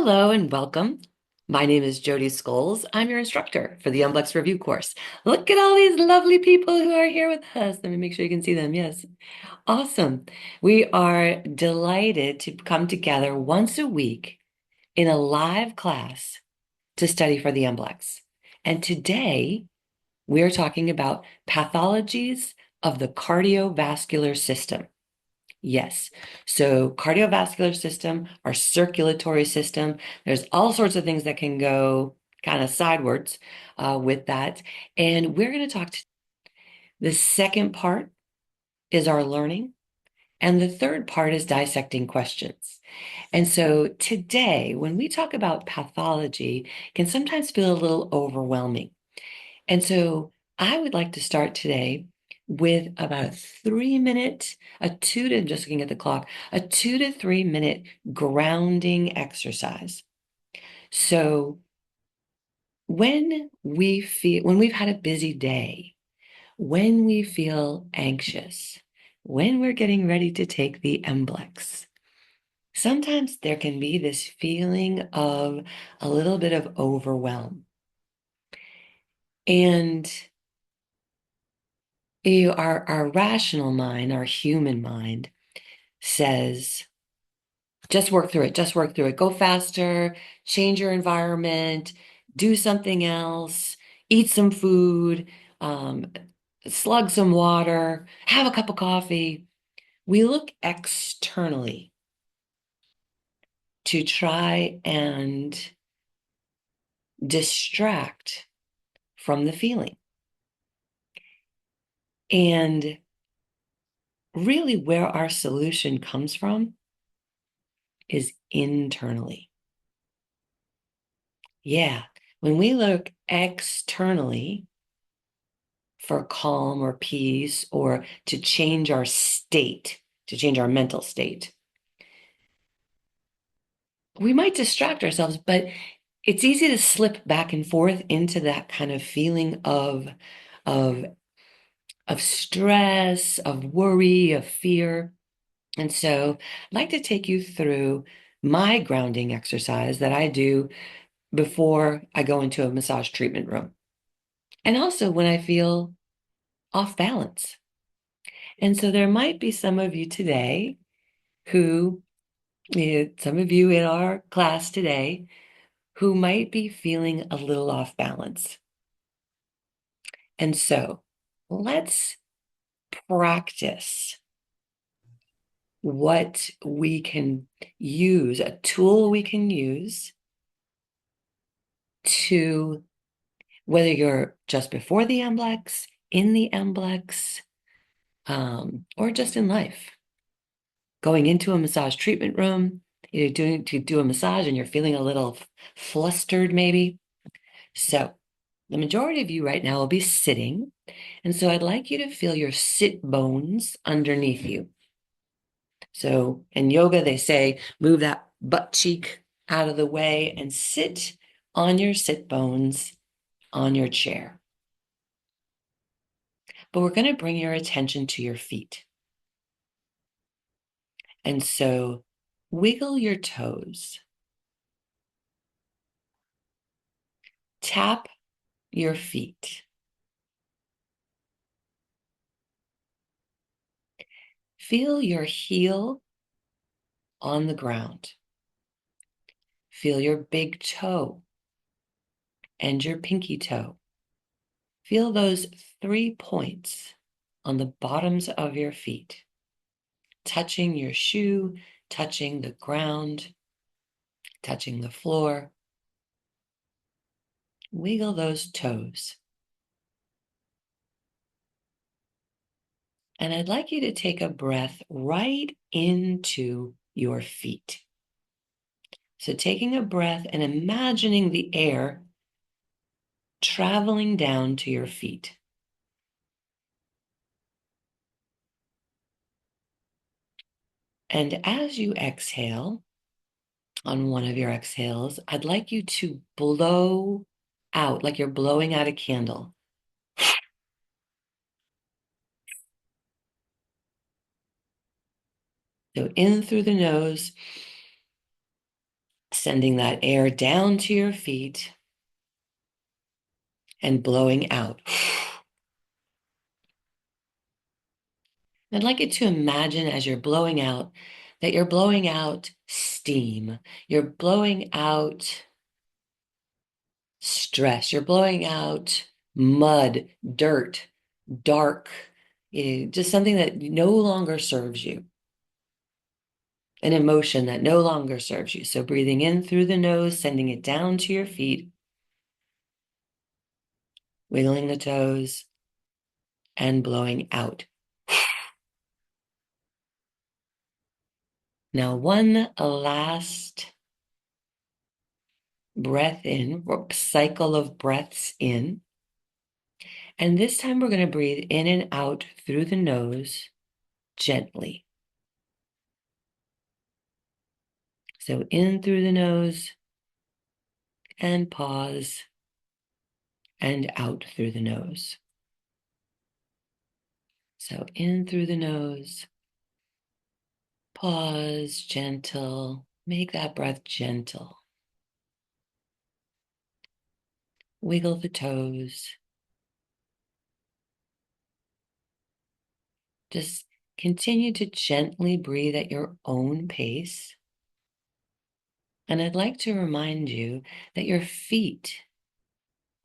Hello and welcome. My name is Jodi Scholes. I'm your instructor for the MBLEx Review Course. Look at all these lovely people who are here with us. Let me make sure you can see them. Yes. Awesome. We are delighted to come together once a week in a live class to study for the MBLEx. And today we're talking about pathologies of the cardiovascular system. Yes. So cardiovascular system, our circulatory system, there's all sorts of things that can go kind of sidewards with that. And we're going to talk the second part is our learning. And the third part is dissecting questions. And so today, when we talk about pathology, it can sometimes feel a little overwhelming. And so I would like to start today with about a 3 minute, I'm just looking at the clock, a 2 to 3 minute grounding exercise. So when we've had a busy day, when we feel anxious, when we're getting ready to take the MBLEx, sometimes there can be this feeling of a little bit of overwhelm. And our rational mind, our human mind says, just work through it, go faster, change your environment, do something else, eat some food, slug some water, have a cup of coffee. We look externally to try and distract from the feeling. And really, where our solution comes from is internally. Yeah, when we look externally for calm or peace or to change our state, to change our mental state, we might distract ourselves, but it's easy to slip back and forth into that kind of feeling of, of stress, of worry, of fear. And so I'd like to take you through my grounding exercise that I do before I go into a massage treatment room. And also when I feel off balance. And so there might be some of you today who, some of you in our class today, who might be feeling a little off balance. And so let's practice what we can use, a tool we can use to, whether you're just before the MBLEx, in the MBLEx, or just in life, going into a massage treatment room, you're doing to do a massage and you're feeling a little flustered maybe. So the majority of you right now will be sitting. And so I'd like you to feel your sit bones underneath you. So in yoga, they say, move that butt cheek out of the way and sit on your sit bones on your chair. But we're going to bring your attention to your feet. And so wiggle your toes. Tap your feet. Feel your heel on the ground. Feel your big toe and your pinky toe. Feel those 3 points on the bottoms of your feet, touching your shoe, touching the ground, touching the floor. Wiggle those toes. And I'd like you to take a breath right into your feet. So taking a breath and imagining the air traveling down to your feet. And as you exhale, on one of your exhales, I'd like you to blow out like you're blowing out a candle. So in through the nose, sending that air down to your feet and blowing out. I'd like you to imagine as you're blowing out that you're blowing out steam. You're blowing out stress. You're blowing out mud, dirt, dark, just something that no longer serves you, an emotion that no longer serves you. So breathing in through the nose, sending it down to your feet, wiggling the toes, and blowing out. Now, one last breath in, or cycle of breaths in. And this time we're going to breathe in and out through the nose gently. So in through the nose and pause, and out through the nose. So in through the nose, pause, gentle, make that breath gentle. Wiggle the toes. Just continue to gently breathe at your own pace. And I'd like to remind you that your feet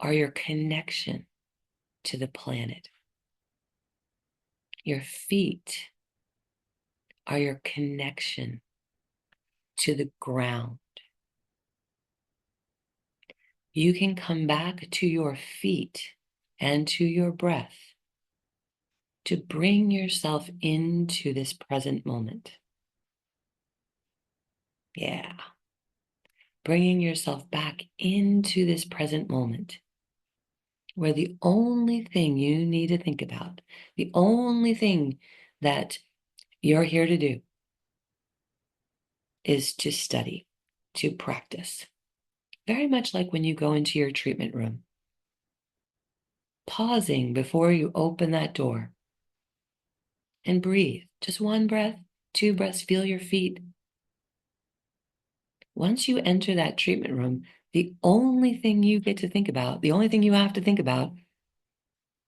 are your connection to the planet. Your feet are your connection to the ground. You can come back to your feet and to your breath to bring yourself into this present moment. Yeah. Bringing yourself back into this present moment where the only thing you need to think about, the only thing that you're here to do is to study, to practice. Very much like when you go into your treatment room, pausing before you open that door and breathe. Just one breath, two breaths, feel your feet. Once you enter that treatment room, the only thing you get to think about, the only thing you have to think about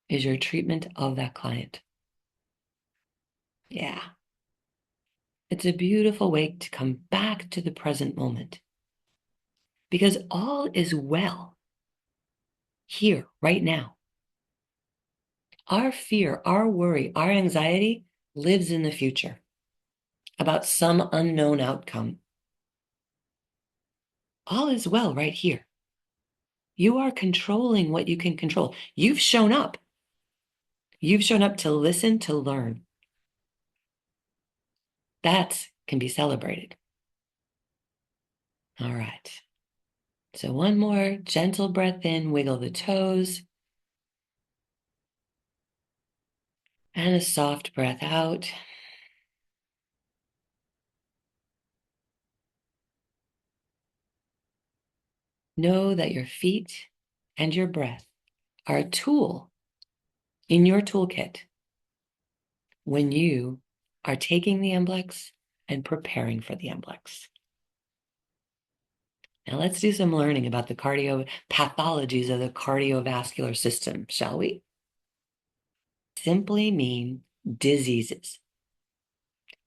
is your treatment of that client. Yeah. It's a beautiful way to come back to the present moment because all is well here, right now. Our fear, our worry, our anxiety lives in the future about some unknown outcome. All is well right here. You are controlling what you can control. You've shown up. You've shown up to listen, to learn. That can be celebrated. All right. So one more gentle breath in, wiggle the toes. And a soft breath out. Know that your feet and your breath are a tool in your toolkit when you are taking the MBLEx and preparing for the MBLEx. Now let's do some learning about the pathologies of the cardiovascular system, shall we? Simply mean diseases,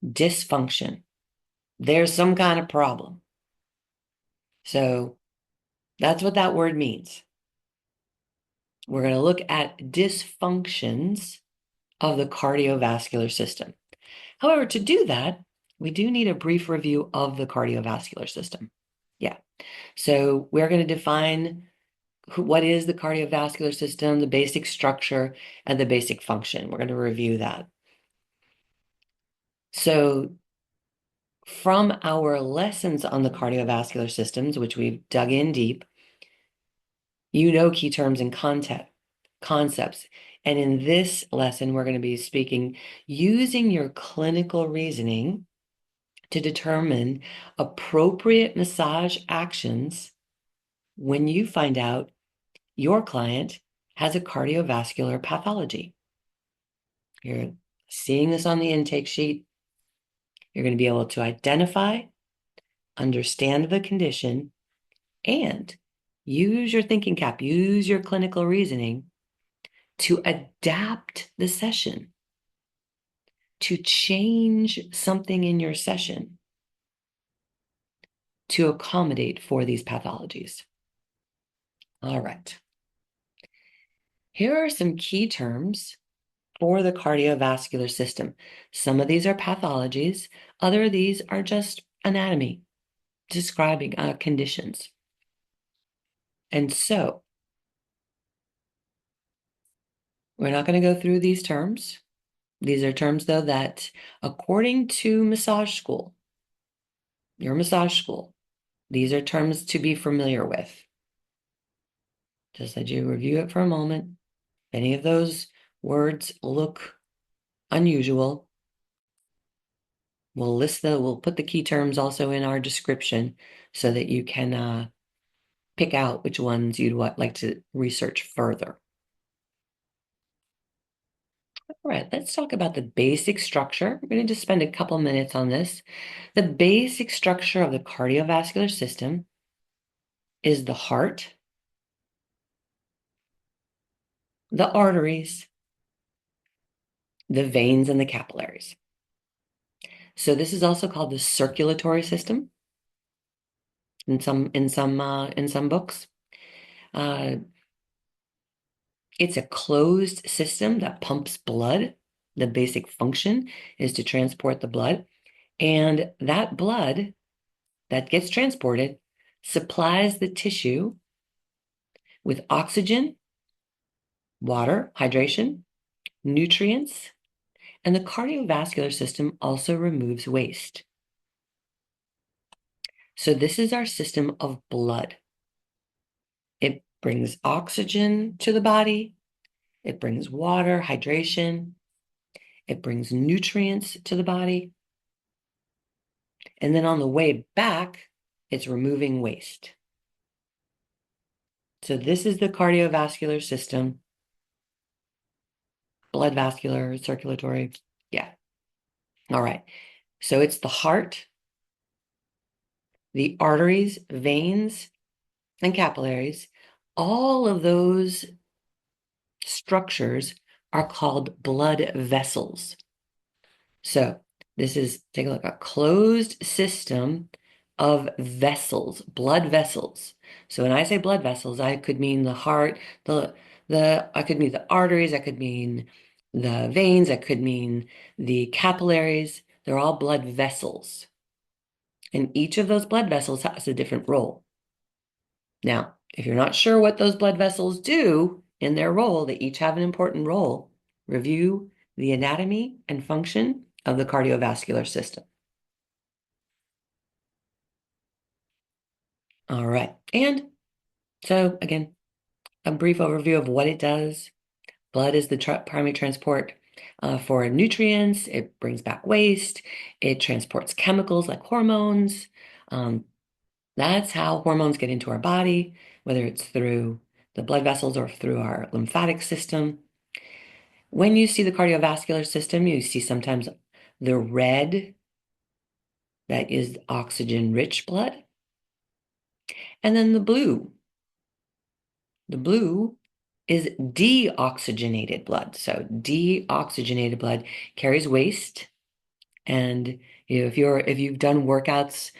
dysfunction. There's some kind of problem. So that's what that word means. We're going to look at dysfunctions of the cardiovascular system. However, to do that, we do need a brief review of the cardiovascular system. Yeah. So we're going to define what is the cardiovascular system, the basic structure, and the basic function. We're going to review that. So from our lessons on the cardiovascular systems, which we've dug in deep, you know key terms and concepts. And in this lesson, we're going to be speaking using your clinical reasoning to determine appropriate massage actions when you find out your client has a cardiovascular pathology. You're seeing this on the intake sheet. You're going to be able to identify understand the condition, and use your thinking cap, use your clinical reasoning to adapt the session, to change something in your session to accommodate for these pathologies. All right. Here are some key terms for the cardiovascular system. Some of these are pathologies, other of these are just anatomy, describing conditions. And so, we're not going to go through these terms. These are terms, though, that according to massage school, your massage school, these are terms to be familiar with. Just let you review it for a moment. If any of those words look unusual, we'll put the key terms also in our description so that you can pick out which ones you'd like to research further. All right, let's talk about the basic structure. We're going to just spend a couple minutes on this. The basic structure of the cardiovascular system is the heart, the arteries, the veins, and the capillaries. So this is also called the circulatory system in some books. It's a closed system that pumps blood. The basic function is to transport the blood, and that blood that gets transported supplies the tissue with oxygen, water, hydration, nutrients, and the cardiovascular system also removes waste. So this is our system of blood. It brings oxygen to the body. It brings water, hydration. It brings nutrients to the body. And then on the way back, it's removing waste. So this is the cardiovascular system. Blood, vascular, circulatory. Yeah. All right. So it's the heart, the arteries, veins, and capillaries. All of those structures are called blood vessels. So this is, take a look, a closed system of vessels, blood vessels. So when I say blood vessels, I could mean the heart, I could mean the arteries, I could mean the veins, I could mean the capillaries. They're all blood vessels. And each of those blood vessels has a different role. Now, if you're not sure what those blood vessels do in their role, they each have an important role. Review the anatomy and function of the cardiovascular system. All right. And so, again, a brief overview of what it does. Blood is the primary transport for nutrients. It brings back waste. It transports chemicals like hormones. That's how hormones get into our body, whether it's through the blood vessels or through our lymphatic system. When you see the cardiovascular system, you see sometimes the red, that is oxygen-rich blood, and then the blue. The blue is deoxygenated blood. So deoxygenated blood carries waste. And if you've done workouts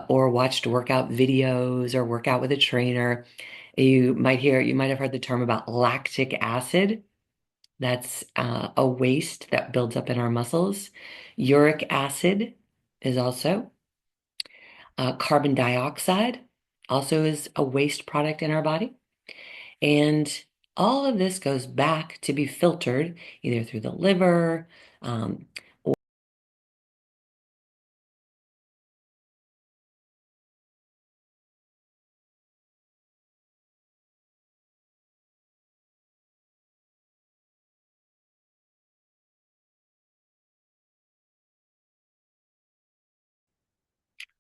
or watched workout videos or work out with a trainer, you might have heard the term about lactic acid. That's a waste that builds up in our muscles. Uric acid is also. Carbon dioxide also is a waste product in our body. And all of this goes back to be filtered either through the liver.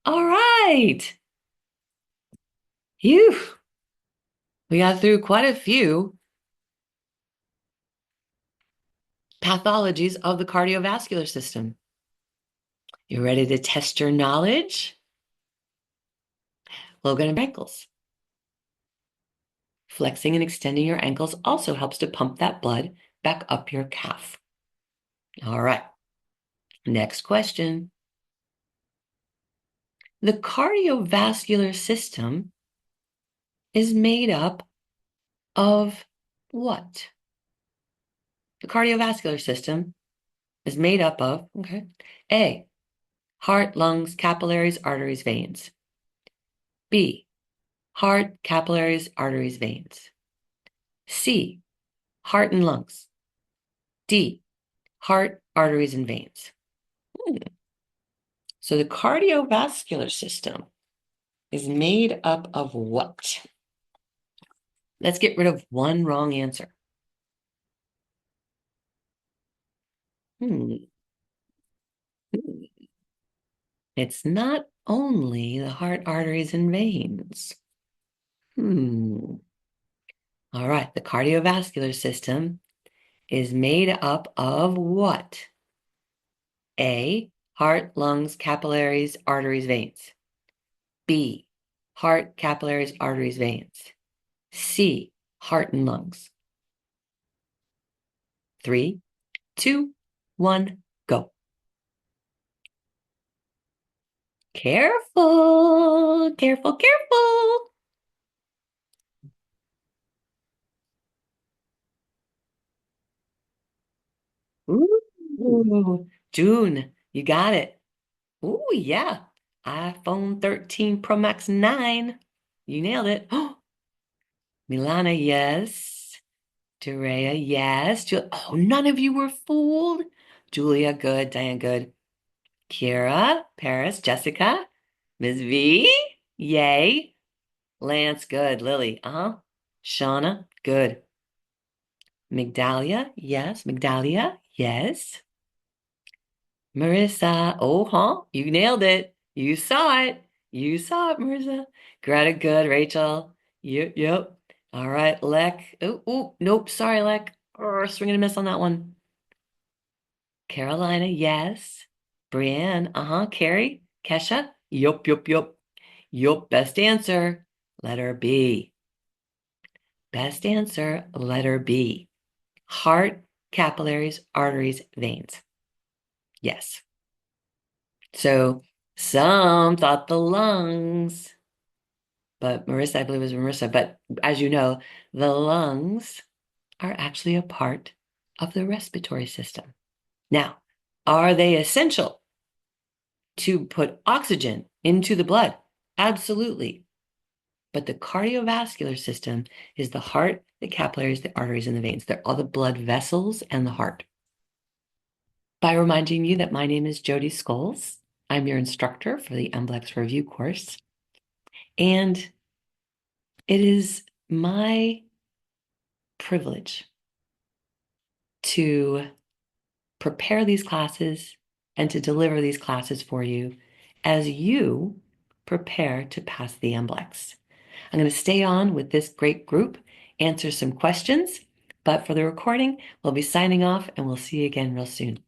All right. Phew. We got through quite a few pathologies of the cardiovascular system. You ready to test your knowledge? Logan and ankles. Flexing and extending your ankles also helps to pump that blood back up your calf. All right. Next question. The cardiovascular system is made up of what? The cardiovascular system is made up of, okay, A, heart, lungs, capillaries, arteries, veins. B, heart, capillaries, arteries, veins. C, heart and lungs. D, heart, arteries, and veins. So the cardiovascular system is made up of what? Let's get rid of one wrong answer. Hmm. It's not only the heart, arteries, and veins. All right, the cardiovascular system is made up of what? A, heart, lungs, capillaries, arteries, veins. B, heart, capillaries, arteries, veins. C, heart and lungs. 3, 2, 1, go. Careful, careful, careful. Ooh, June, you got it. Ooh, yeah. iPhone 13 Pro Max 9. You nailed it. Milana, yes. Durea, yes. Oh, none of you were fooled. Julia, good. Diane, good. Kira, Paris, Jessica, Ms. V, yay. Lance, good. Lily, Shauna, good. Migdalia, yes. Migdalia, yes. Marissa, you nailed it. You saw it. You saw it, Marissa. Greta, good. Rachel, yep. All right, Lek. Nope. Sorry, Lek. Swing and a miss on that one. Carolina, yes. Brienne, Carrie, Kesha, yup. Yup, best answer. Letter B. Best answer, letter B. Heart, capillaries, arteries, veins. Yes. So some thought the lungs, but Marissa, I believe it was Marissa. But as you know, the lungs are actually a part of the respiratory system. Now, are they essential to put oxygen into the blood? Absolutely. But the cardiovascular system is the heart, the capillaries, the arteries, and the veins. They're all the blood vessels and the heart. By reminding you that my name is Jodi Scholes. I'm your instructor for the MBLEx Review Course. And it is my privilege to prepare these classes and to deliver these classes for you as you prepare to pass the MBLEx. I'm going to stay on with this great group, answer some questions, but for the recording, we'll be signing off and we'll see you again real soon.